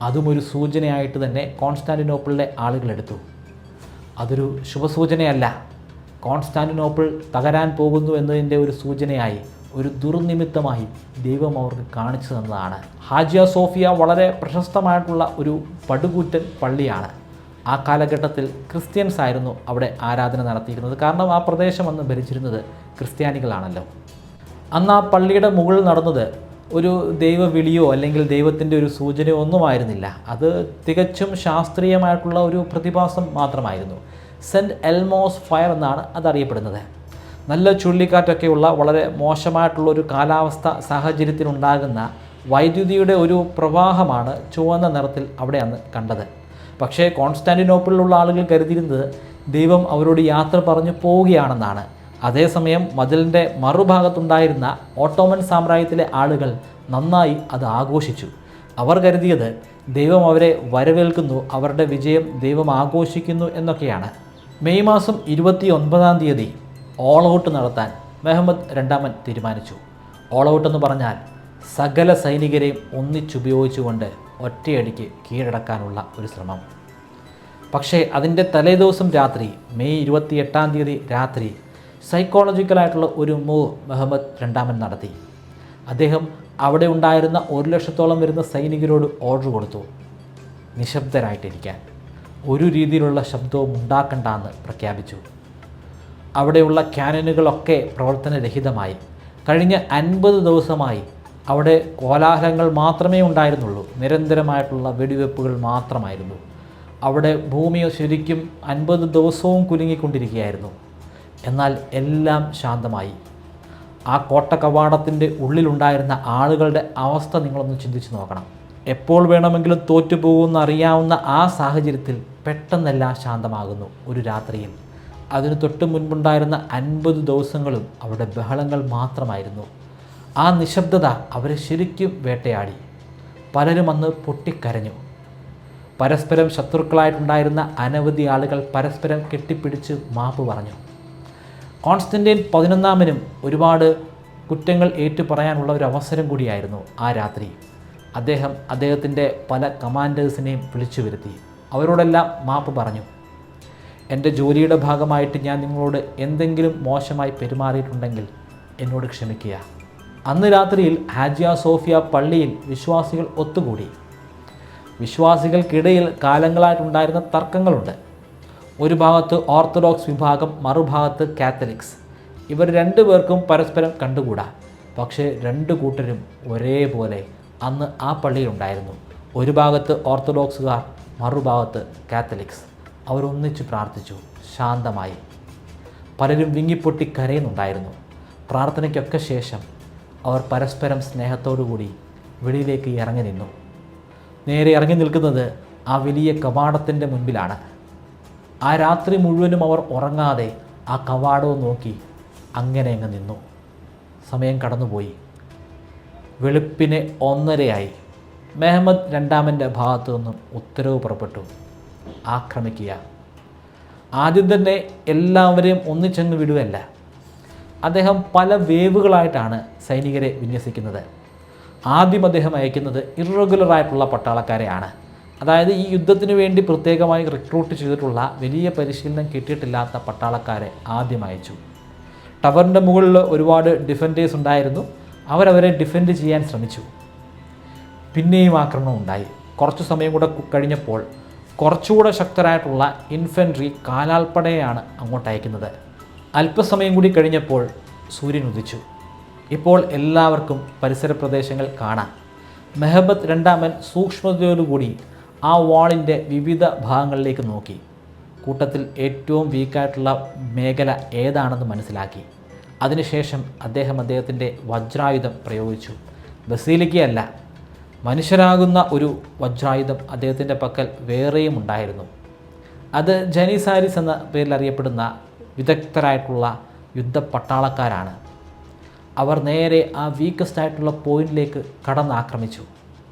അതും ഒരു സൂചനയായിട്ട് തന്നെ കോൺസ്റ്റാന്റിനോപ്പിളിലെ ആളുകളെടുത്തു. അതൊരു ശുഭസൂചനയല്ല. കോൺസ്റ്റാന്റിനോപ്പിൾ തകരാൻ പോകുന്നു എന്നതിൻ്റെ ഒരു സൂചനയായി, ഒരു ദുർനിമിത്തമായി ദൈവം അവർക്ക് കാണിച്ചു തന്നതാണ്. ഹാജിയ സോഫിയ വളരെ പ്രശസ്തമായിട്ടുള്ള ഒരു പടുകൂറ്റൻ പള്ളിയാണ്. ആ കാലഘട്ടത്തിൽ ക്രിസ്ത്യൻസ് ആയിരുന്നു അവിടെ ആരാധന നടത്തിയിരുന്നത്. കാരണം ആ പ്രദേശം അന്ന് ഭരിച്ചിരുന്നത് ക്രിസ്ത്യാനികളാണല്ലോ. അന്ന് ആ പള്ളിയുടെ മുകളിൽ നടന്നത് ഒരു ദൈവവിളിയോ അല്ലെങ്കിൽ ദൈവത്തിൻ്റെ ഒരു സൂചനയോ ഒന്നുമായിരുന്നില്ല. അത് തികച്ചും ശാസ്ത്രീയമായിട്ടുള്ള ഒരു പ്രതിഭാസം മാത്രമായിരുന്നു. സെൻറ്റ് എൽമോസ് ഫയർ എന്നാണ് അതറിയപ്പെടുന്നത്. നല്ല ചുഴലിക്കാറ്റൊക്കെയുള്ള വളരെ മോശമായിട്ടുള്ളൊരു കാലാവസ്ഥ സാഹചര്യത്തിലുണ്ടാകുന്ന വൈദ്യുതിയുടെ ഒരു പ്രവാഹമാണ് ചുവന്ന നിറത്തിൽ അവിടെ അന്ന് കണ്ടത്. പക്ഷേ കോൺസ്റ്റാന്റിനോപ്പിളിലുള്ള ആളുകൾ കരുതിയിരുന്നത് ദൈവം അവരോട് യാത്ര പറഞ്ഞു പോവുകയാണെന്നാണ്. അതേസമയം മതിലിൻ്റെ മറുഭാഗത്തുണ്ടായിരുന്ന ഓട്ടോമൻ സാമ്രാജ്യത്തിലെ ആളുകൾ നന്നായി അത് ആഘോഷിച്ചു. അവർ കരുതിയത് ദൈവം അവരെ വരവേൽക്കുന്നു, അവരുടെ വിജയം ദൈവം ആഘോഷിക്കുന്നു എന്നൊക്കെയാണ്. മെയ് മാസം 29-ാം തീയതി ഓൾ ഔട്ട് നടത്താൻ മെഹമ്മദ് രണ്ടാമൻ തീരുമാനിച്ചു. ഓൾ ഔട്ട് എന്ന് പറഞ്ഞാൽ സകല സൈനികരെയും ഒന്നിച്ചുപയോഗിച്ചുകൊണ്ട് ഒറ്റയടിക്ക് കീഴടക്കാനുള്ള ഒരു ശ്രമം. പക്ഷേ അതിൻ്റെ തലേദിവസം രാത്രി, മെയ് 28-ാം തീയതി രാത്രി, സൈക്കോളജിക്കലായിട്ടുള്ള ഒരു മൂവ് മെഹമ്മദ് രണ്ടാമൻ നടത്തി. അദ്ദേഹം അവിടെ ഉണ്ടായിരുന്ന 1,00,000-ഓളം വരുന്ന സൈനികരോട് ഓർഡർ കൊടുത്തു, നിശബ്ദരായിട്ടിരിക്കാൻ, ഒരു രീതിയിലുള്ള ശബ്ദവും ഉണ്ടാക്കണ്ടെന്ന് പ്രഖ്യാപിച്ചു. അവിടെയുള്ള ക്യാനനുകളൊക്കെ പ്രവർത്തനരഹിതമായി. കഴിഞ്ഞ 50 ദിവസമായി അവിടെ കോലാഹലങ്ങൾ മാത്രമേ ഉണ്ടായിരുന്നുള്ളൂ. നിരന്തരമായിട്ടുള്ള വെടിവെപ്പുകൾ മാത്രമായിരുന്നു. അവിടെ ഭൂമിയെ ശരിക്കും 50 ദിവസവും കുലുങ്ങിക്കൊണ്ടിരിക്കുകയായിരുന്നു. എന്നാൽ എല്ലാം ശാന്തമായി. ആ കോട്ട കവാടത്തിൻ്റെ ഉള്ളിലുണ്ടായിരുന്ന ആളുകളുടെ അവസ്ഥ നിങ്ങളൊന്ന് ചിന്തിച്ച് നോക്കണം. എപ്പോൾ വേണമെങ്കിലും തോറ്റുപോകുമെന്ന് അറിയാവുന്ന ആ സാഹചര്യത്തിൽ പെട്ടെന്നെല്ലാം ശാന്തമാകുന്നു ഒരു രാത്രിയിൽ. അതിന് തൊട്ട് മുൻപുണ്ടായിരുന്ന 50 ദിവസങ്ങളും അവിടെ ബഹളങ്ങൾ മാത്രമായിരുന്നു. ആ നിശബ്ദത അവരെ ശരിക്കും വേട്ടയാടി. പലരും അന്ന് പൊട്ടിക്കരഞ്ഞു. പരസ്പരം ശത്രുക്കളായിട്ടുണ്ടായിരുന്ന അനവധി ആളുകൾ പരസ്പരം കെട്ടിപ്പിടിച്ച് മാപ്പ് പറഞ്ഞു. കോൺസ്റ്റന്റൈൻ 11-ാമനും ഒരുപാട് കുറ്റങ്ങൾ ഏറ്റുപറയാനുള്ള ഒരു അവസരം കൂടിയായിരുന്നു ആ രാത്രി. അദ്ദേഹത്തിൻ്റെ പല കമാൻഡേഴ്സിനെയും വിളിച്ചു വരുത്തി. അവരോടെല്ലാം മാപ്പ് പറഞ്ഞു. എൻ്റെ ജോലിയുടെ ഭാഗമായിട്ട് ഞാൻ നിങ്ങളോട് എന്തെങ്കിലും മോശമായി പെരുമാറിയിട്ടുണ്ടെങ്കിൽ എന്നോട് ക്ഷമിക്കുക. അന്ന് രാത്രിയിൽ ഹാജിയ സോഫിയ പള്ളിയിൽ വിശ്വാസികൾ ഒത്തുകൂടി. വിശ്വാസികൾക്കിടയിൽ കാലങ്ങളായിട്ടുണ്ടായിരുന്ന തർക്കങ്ങളുണ്ട്. ഒരു ഭാഗത്ത് ഓർത്തഡോക്സ് വിഭാഗം, മറുഭാഗത്ത് കാത്തലിക്സ്. ഇവർ രണ്ടുപേർക്കും പരസ്പരം കണ്ടുകൂടാ. പക്ഷേ രണ്ടു കൂട്ടരും ഒരേപോലെ അന്ന് ആ പള്ളിയിലുണ്ടായിരുന്നു. ഒരു ഭാഗത്ത് ഓർത്തഡോക്സുകാർ, മറുഭാഗത്ത് കാത്തലിക്സ്. അവരൊന്നിച്ച് പ്രാർത്ഥിച്ചു, ശാന്തമായി. പലരും വിങ്ങിപ്പൊട്ടി കരയുന്നുണ്ടായിരുന്നു. പ്രാർത്ഥനയ്ക്കൊക്കെ ശേഷം അവർ പരസ്പരം സ്നേഹത്തോടുകൂടി വെളിയിലേക്ക് ഇറങ്ങി നിന്നു. നേരെ ഇറങ്ങി നിൽക്കുന്നത് ആ വലിയ കവാടത്തിൻ്റെ മുൻപിലാണ്. ആ രാത്രി മുഴുവനും അവർ ഉറങ്ങാതെ ആ കവാടവും നോക്കി അങ്ങനെ അങ്ങ് നിന്നു. സമയം കടന്നുപോയി. വെളുപ്പിന് 1:30 മെഹമ്മദ് രണ്ടാമൻ്റെ ഭാഗത്തു നിന്നും ഉത്തരവ് പുറപ്പെട്ടു, ആക്രമിക്കുക. ആദ്യം തന്നെ എല്ലാവരെയും ഒന്നിച്ചെന്ന് വിടുകയല്ല. അദ്ദേഹം പല വേവുകളായിട്ടാണ് സൈനികരെ വിന്യസിക്കുന്നത്. ആദ്യം അദ്ദേഹം അയക്കുന്നത് ഇറഗുലറായിട്ടുള്ള പട്ടാളക്കാരെയാണ്. അതായത് ഈ യുദ്ധത്തിന് വേണ്ടി പ്രത്യേകമായി റിക്രൂട്ട് ചെയ്തിട്ടുള്ള, വലിയ പരിശീലനം കിട്ടിയിട്ടില്ലാത്ത പട്ടാളക്കാരെ ആദ്യം അയച്ചു. ടവറിൻ്റെ മുകളിൽ ഒരുപാട് ഡിഫൻഡേഴ്സ് ഉണ്ടായിരുന്നു. അവരവരെ ഡിഫെൻഡ് ചെയ്യാൻ ശ്രമിച്ചു. പിന്നെയും ആക്രമണം ഉണ്ടായി. കുറച്ച് സമയം കൂടെ കഴിഞ്ഞപ്പോൾ കുറച്ചുകൂടെ ശക്തരായിട്ടുള്ള ഇൻഫൻട്രി, കാലാൾപ്പടയാണ് അങ്ങോട്ട് അയക്കുന്നത്. അല്പസമയം കൂടി കഴിഞ്ഞപ്പോൾ സൂര്യൻ ഉദിച്ചു. ഇപ്പോൾ എല്ലാവർക്കും പരിസര പ്രദേശങ്ങൾ കാണാം. മെഹമ്മദ് രണ്ടാമൻ സൂക്ഷ്മതയോടുകൂടി ആ വാളിൻ്റെ വിവിധ ഭാഗങ്ങളിലേക്ക് നോക്കി. കൂട്ടത്തിൽ ഏറ്റവും വീക്കായിട്ടുള്ള മേഖല ഏതാണെന്ന് മനസ്സിലാക്കി. അതിനുശേഷം അദ്ദേഹത്തിൻ്റെ വജ്രായുധം പ്രയോഗിച്ചു. ബസീലിക്കയല്ല, മനുഷ്യരാകുന്ന ഒരു വജ്രായുധം അദ്ദേഹത്തിൻ്റെ പക്കൽ വേറെയും ഉണ്ടായിരുന്നു. അത് ജനീസാരിസ് എന്ന പേരിൽ അറിയപ്പെടുന്ന വിദഗ്ധരായിട്ടുള്ള യുദ്ധപ്പട്ടാളക്കാരാണ്. അവർ നേരെ ആ വീക്കസ്റ്റ് ആയിട്ടുള്ള പോയിന്റിലേക്ക് കടന്നാക്രമിച്ചു.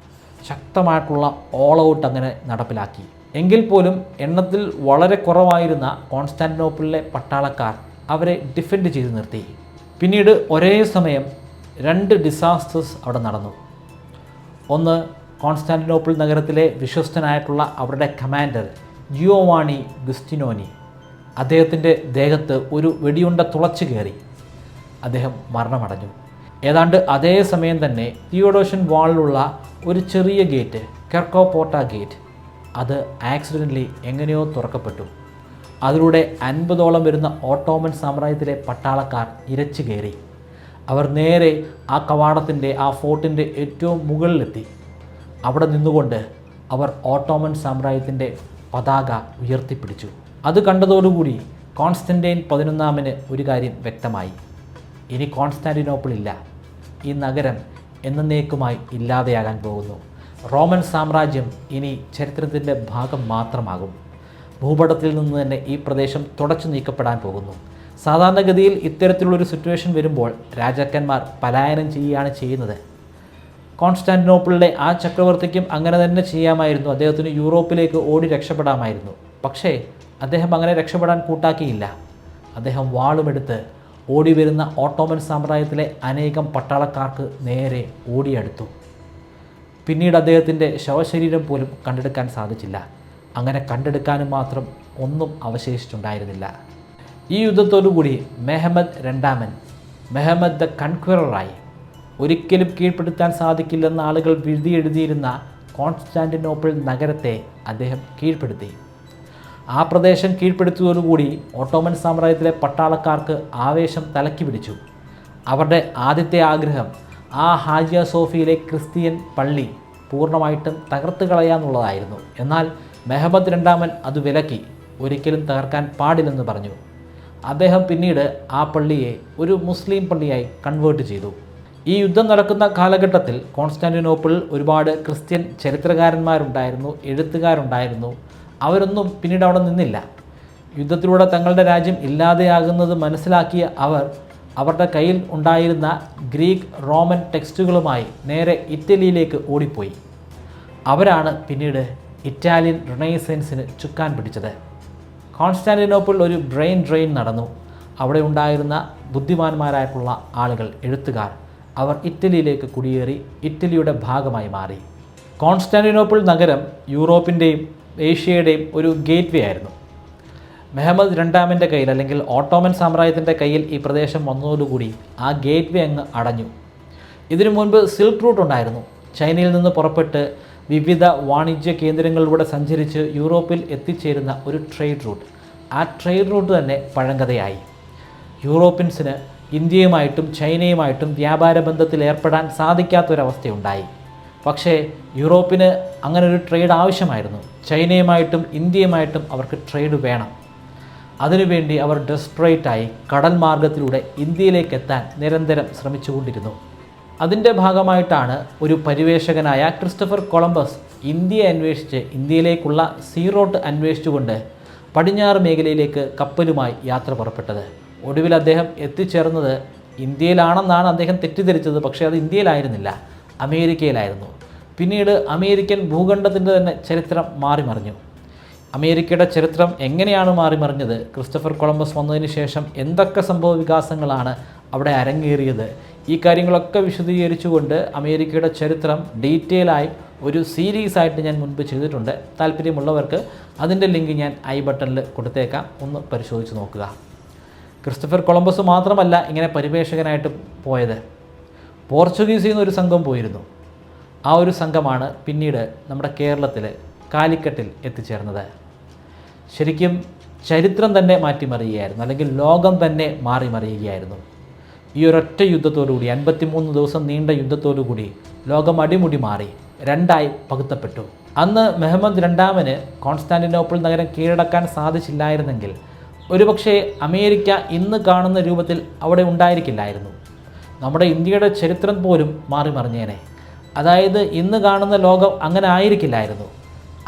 ശക്തമായിട്ടുള്ള ഓൾ ഔട്ട് അങ്ങനെ നടപ്പിലാക്കി. എങ്കിൽ പോലും എണ്ണത്തിൽ വളരെ കുറവായിരുന്ന കോൺസ്റ്റാന്റിനോപ്പിളിലെ പട്ടാളക്കാർ അവരെ ഡിഫെൻഡ് ചെയ്ത് നിർത്തി. പിന്നീട് ഒരേ സമയം 2 ഡിസാസ്റ്റേഴ്സ് അവിടെ നടന്നു. ഒന്ന്, കോൺസ്റ്റാന്റിനോപ്പിൾ നഗരത്തിലെ വിശ്വസ്തനായിട്ടുള്ള അവരുടെ കമാൻഡർ ജിയോവാണി ഗുസ്റ്റിനോനി, അദ്ദേഹത്തിൻ്റെ ദേഹത്ത് ഒരു വെടിയുണ്ട തുളച്ചു കയറി. അദ്ദേഹം മരണമടഞ്ഞു. ഏതാണ്ട് അതേ സമയം തന്നെ തിയോഡോഷ്യൻ വാളിലുള്ള ഒരു ചെറിയ ഗേറ്റ്, കെർക്കോപോർട്ട ഗേറ്റ്, അത് ആക്സിഡൻ്റലി എങ്ങനെയോ തുറക്കപ്പെട്ടു. അതിലൂടെ 50ഓളം വരുന്ന ഓട്ടോമൻ സാമ്രാജ്യത്തിലെ പട്ടാളക്കാർ ഇരച്ചു കയറി. അവർ നേരെ ആ കവാടത്തിൻ്റെ, ആ ഫോർട്ടിൻ്റെ ഏറ്റവും മുകളിലെത്തി. അവിടെ നിന്നുകൊണ്ട് അവർ ഓട്ടോമൻ സാമ്രാജ്യത്തിൻ്റെ പതാക ഉയർത്തിപ്പിടിച്ചു. അത് കണ്ടതോടുകൂടി കോൺസ്റ്റന്റൈൻ 11 ഒരു കാര്യം വ്യക്തമായി. ഇനി കോൺസ്റ്റാന്റിനോപ്പിൾ ഇല്ല. ഈ നഗരം എന്നേക്കുമായി ഇല്ലാതെയാകാൻ പോകുന്നു. റോമൻ സാമ്രാജ്യം ഇനി ചരിത്രത്തിൻ്റെ ഭാഗം മാത്രമാകും. ഭൂപടത്തിൽ നിന്ന് തന്നെ ഈ പ്രദേശം തുടച്ചു നീക്കപ്പെടാൻ പോകുന്നു. സാധാരണഗതിയിൽ ഇത്തരത്തിലുള്ളൊരു സിറ്റുവേഷൻ വരുമ്പോൾ രാജാക്കന്മാർ പലായനം ചെയ്യുകയാണ് ചെയ്യുന്നത്. കോൺസ്റ്റാന്റിനോപ്പിളിലെ ആ ചക്രവർത്തിക്കും അങ്ങനെ തന്നെ ചെയ്യാമായിരുന്നു. അദ്ദേഹത്തിന് യൂറോപ്പിലേക്ക് ഓടി രക്ഷപ്പെടാമായിരുന്നു. പക്ഷേ അദ്ദേഹം അങ്ങനെ രക്ഷപ്പെടാൻ കൂട്ടാക്കിയില്ല. അദ്ദേഹം വാളുമെടുത്ത് ഓടി വരുന്ന ഓട്ടോമൻ സാമ്രാജ്യത്തിലെ അനേകം പട്ടാളക്കാർക്ക് നേരെ ഓടിയെടുത്തു. പിന്നീട് അദ്ദേഹത്തിൻ്റെ ശവശരീരം പോലും കണ്ടെടുക്കാൻ സാധിച്ചില്ല. അങ്ങനെ കണ്ടെടുക്കാനും മാത്രം ഒന്നും അവശേഷിച്ചിട്ടുണ്ടായിരുന്നില്ല. ഈ യുദ്ധത്തോടുകൂടി മെഹമ്മദ് ദ കൺക്വററായി. ഒരിക്കലും കീഴ്പ്പെടുത്താൻ സാധിക്കില്ലെന്ന ആളുകൾ വിധി എഴുതിയിരുന്ന കോൺസ്റ്റാന്റിനോപ്പിൾ നഗരത്തെ അദ്ദേഹം കീഴ്പ്പെടുത്തി. ആ പ്രദേശം കീഴ്പ്പെടുത്തിയതോടുകൂടി ഓട്ടോമൻ സാമ്രാജ്യത്തിലെ പട്ടാളക്കാർക്ക് ആവേശം തലക്കി പിടിച്ചു. അവരുടെ ആദ്യത്തെ ആഗ്രഹം ആ ഹാജിയ സോഫിയയിലെ ക്രിസ്ത്യൻ പള്ളി പൂർണ്ണമായിട്ടും തകർത്ത് കളയാന്നുള്ളതായിരുന്നു. എന്നാൽ മെഹമ്മദ് രണ്ടാമൻ അത് വിലക്കി. ഒരിക്കലും തകർക്കാൻ പാടില്ലെന്ന് പറഞ്ഞു. അദ്ദേഹം പിന്നീട് ആ പള്ളിയെ ഒരു മുസ്ലിം പള്ളിയായി കൺവേർട്ട് ചെയ്തു. ഈ യുദ്ധം നടക്കുന്ന കാലഘട്ടത്തിൽ കോൺസ്റ്റാന്റിനോപ്പിളിൽ ഒരുപാട് ക്രിസ്ത്യൻ ചരിത്രകാരന്മാരുണ്ടായിരുന്നു, എഴുത്തുകാരുണ്ടായിരുന്നു. അവരൊന്നും പിന്നീട് അവിടെ നിന്നില്ല. യുദ്ധത്തിലൂടെ തങ്ങളുടെ രാജ്യം ഇല്ലാതെയാകുന്നത് മനസ്സിലാക്കിയ അവർ അവരുടെ കയ്യിൽ ഉണ്ടായിരുന്ന ഗ്രീക്ക്, റോമൻ ടെക്സ്റ്റുകളുമായി നേരെ ഇറ്റലിയിലേക്ക് ഓടിപ്പോയി. അവരാണ് പിന്നീട് ഇറ്റാലിയൻ റിനൈസൻസിന് ചുക്കാൻ പിടിച്ചത്. കോൺസ്റ്റാന്റിനോപ്പിൾ ഒരു ബ്രെയിൻ ഡ്രെയിൻ നടന്നു. അവിടെ ഉണ്ടായിരുന്ന ബുദ്ധിമാന്മാരായിട്ടുള്ള ആളുകൾ, എഴുത്തുകാർ, അവർ ഇറ്റലിയിലേക്ക് കുടിയേറി ഇറ്റലിയുടെ ഭാഗമായി മാറി. കോൺസ്റ്റാന്റിനോപ്പിൾ നഗരം യൂറോപ്പിൻ്റെയും ഏഷ്യയുടെയും ഒരു ഗേറ്റ് വേ ആയിരുന്നു. മെഹമ്മദ് രണ്ടാമൻ്റെ കയ്യിൽ, അല്ലെങ്കിൽ ഓട്ടോമൻ സാമ്രാജ്യത്തിൻ്റെ കയ്യിൽ ഈ പ്രദേശം വന്നതോടുകൂടി ആ ഗേറ്റ് വേ അങ്ങ് അടഞ്ഞു. ഇതിനു മുൻപ് സിൽക്ക് റൂട്ട് ഉണ്ടായിരുന്നു. ചൈനയിൽ നിന്ന് പുറപ്പെട്ട് വിവിധ വാണിജ്യ കേന്ദ്രങ്ങളിലൂടെ സഞ്ചരിച്ച് യൂറോപ്പിൽ എത്തിച്ചേരുന്ന ഒരു ട്രേഡ് റൂട്ട്. ആ ട്രേഡ് റൂട്ട് തന്നെ പഴങ്കഥയായി. യൂറോപ്യൻസിന് ഇന്ത്യയുമായിട്ടും ചൈനയുമായിട്ടും വ്യാപാര ബന്ധത്തിൽ ഏർപ്പെടാൻ സാധിക്കാത്തൊരവസ്ഥയുണ്ടായി. പക്ഷേ യൂറോപ്പിന് അങ്ങനെ ഒരു ട്രേഡ് ആവശ്യമായിരുന്നു. ചൈനയുമായിട്ടും ഇന്ത്യയുമായിട്ടും അവർക്ക് ട്രേഡ് വേണം. അതിനുവേണ്ടി അവർ ഡെസ്പറേറ്റായി കടൽ മാർഗത്തിലൂടെ ഇന്ത്യയിലേക്ക് എത്താൻ നിരന്തരം ശ്രമിച്ചുകൊണ്ടിരുന്നു. അതിൻ്റെ ഭാഗമായിട്ടാണ് ഒരു പരിവേഷകനായ ക്രിസ്റ്റഫർ കൊളംബസ് ഇന്ത്യയെ അന്വേഷിച്ച്, ഇന്ത്യയിലേക്കുള്ള സീ റൂട്ട് അന്വേഷിച്ചുകൊണ്ട് പടിഞ്ഞാറ് മേഖലയിലേക്ക് കപ്പലുമായി യാത്ര പുറപ്പെട്ടത്. ഒടുവിൽ അദ്ദേഹം എത്തിച്ചേർന്നത് ഇന്ത്യയിലാണെന്നാണ് അദ്ദേഹം തെറ്റിദ്ധരിച്ചത്. പക്ഷേ അത് ഇന്ത്യയിലായിരുന്നില്ല, അമേരിക്കയിലായിരുന്നു. പിന്നീട് അമേരിക്കൻ ഭൂഖണ്ഡത്തിൻ്റെ തന്നെ ചരിത്രം മാറിമറിഞ്ഞു. അമേരിക്കയുടെ ചരിത്രം എങ്ങനെയാണ് മാറിമറിഞ്ഞത്, ക്രിസ്റ്റഫർ കൊളംബസ് വന്നതിന് ശേഷം എന്തൊക്കെ സംഭവ വികാസങ്ങളാണ് അവിടെ അരങ്ങേറിയത്, ഈ കാര്യങ്ങളൊക്കെ വിശദീകരിച്ചുകൊണ്ട് അമേരിക്കയുടെ ചരിത്രം ഡീറ്റെയിലായി ഒരു സീരീസായിട്ട് ഞാൻ മുൻപ് ചെയ്തിട്ടുണ്ട്. താല്പര്യമുള്ളവർക്ക് അതിൻ്റെ ലിങ്ക് ഞാൻ ഐ ബട്ടണിൽ കൊടുത്തേക്കാം, ഒന്ന് പരിശോധിച്ച് നോക്കുക. ക്രിസ്റ്റഫർ കൊളംബസ് മാത്രമല്ല ഇങ്ങനെ പരിവേഷകനായിട്ട് പോയത്. പോർച്ചുഗീസിൽ നിന്നൊരു സംഘം പോയിരുന്നു. ആ ഒരു സംഘമാണ് പിന്നീട് നമ്മുടെ കേരളത്തിൽ കാലിക്കറ്റിൽ എത്തിച്ചേർന്നത്. ശരിക്കും ചരിത്രം തന്നെ മാറ്റിമറിയുകയായിരുന്നു, അല്ലെങ്കിൽ ലോകം തന്നെ മാറിമറിയുകയായിരുന്നു. ഈ ഒരൊറ്റ യുദ്ധത്തോടുകൂടി, 53 ദിവസം നീണ്ട യുദ്ധത്തോടുകൂടി ലോകം അടിമുടി മാറി, രണ്ടായി പകുത്തപ്പെട്ടു. അന്ന് മെഹമ്മദ് രണ്ടാമന് കോൺസ്റ്റാന്റിനോപ്പിൾ നഗരം കീഴടക്കാൻ സാധിച്ചില്ലായിരുന്നെങ്കിൽ ഒരുപക്ഷെ അമേരിക്ക ഇന്ന് കാണുന്ന രൂപത്തിൽ അവിടെ ഉണ്ടായിരിക്കില്ലായിരുന്നു. നമ്മുടെ ഇന്ത്യയുടെ ചരിത്രം പോലും മാറി മറിഞ്ഞേനെ. അതായത് ഇന്ന് കാണുന്ന ലോകം അങ്ങനെ ആയിരിക്കില്ലായിരുന്നു.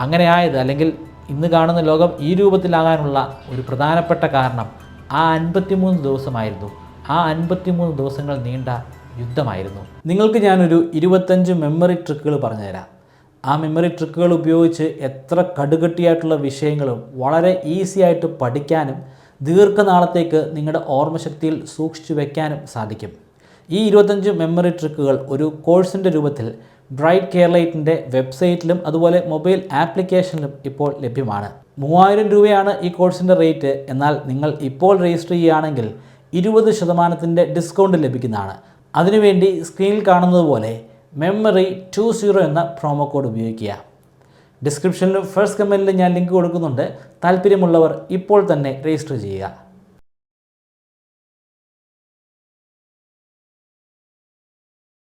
അങ്ങനെ ആയത്, അല്ലെങ്കിൽ ഇന്ന് കാണുന്ന ലോകം ഈ രൂപത്തിലാകാനുള്ള ഒരു പ്രധാനപ്പെട്ട കാരണം ആ 53 ദിവസമായിരുന്നു. ആ 53 ദിവസങ്ങൾ നീണ്ട യുദ്ധമായിരുന്നു. നിങ്ങൾക്ക് ഞാനൊരു 25 മെമ്മറി ട്രിക്കുകൾ പറഞ്ഞുതരാം. ആ മെമ്മറി ട്രിക്കുകൾ ഉപയോഗിച്ച് എത്ര കടുകട്ടിയായിട്ടുള്ള വിഷയങ്ങളും വളരെ ഈസി ആയിട്ട് പഠിക്കാനും ദീർഘനാളത്തേക്ക് നിങ്ങളുടെ ഓർമ്മശക്തിയിൽ സൂക്ഷിച്ചു വയ്ക്കാനും സാധിക്കും. ഈ 25 മെമ്മറി ട്രിക്കുകൾ ഒരു കോഴ്സിൻ്റെ രൂപത്തിൽ ബ്രൈറ്റ് കേരളൈറ്റിൻ്റെ വെബ്സൈറ്റിലും അതുപോലെ മൊബൈൽ ആപ്ലിക്കേഷനിലും ഇപ്പോൾ ലഭ്യമാണ്. 3000 രൂപയാണ് ഈ കോഴ്സിൻ്റെ റേറ്റ്. എന്നാൽ നിങ്ങൾ ഇപ്പോൾ രജിസ്റ്റർ ചെയ്യുകയാണെങ്കിൽ 20% ഡിസ്കൗണ്ട് ലഭിക്കുന്നതാണ്. അതിനുവേണ്ടി സ്ക്രീനിൽ കാണുന്നത് പോലെ മെമ്മറി 20 എന്ന പ്രൊമോ കോഡ് ഉപയോഗിക്കുക. ഡിസ്ക്രിപ്ഷനിലും ഫസ്റ്റ് കമൻറ്റിലും ഞാൻ ലിങ്ക് കൊടുക്കുന്നുണ്ട്. താല്പര്യമുള്ളവർ ഇപ്പോൾ തന്നെ രജിസ്റ്റർ ചെയ്യുക.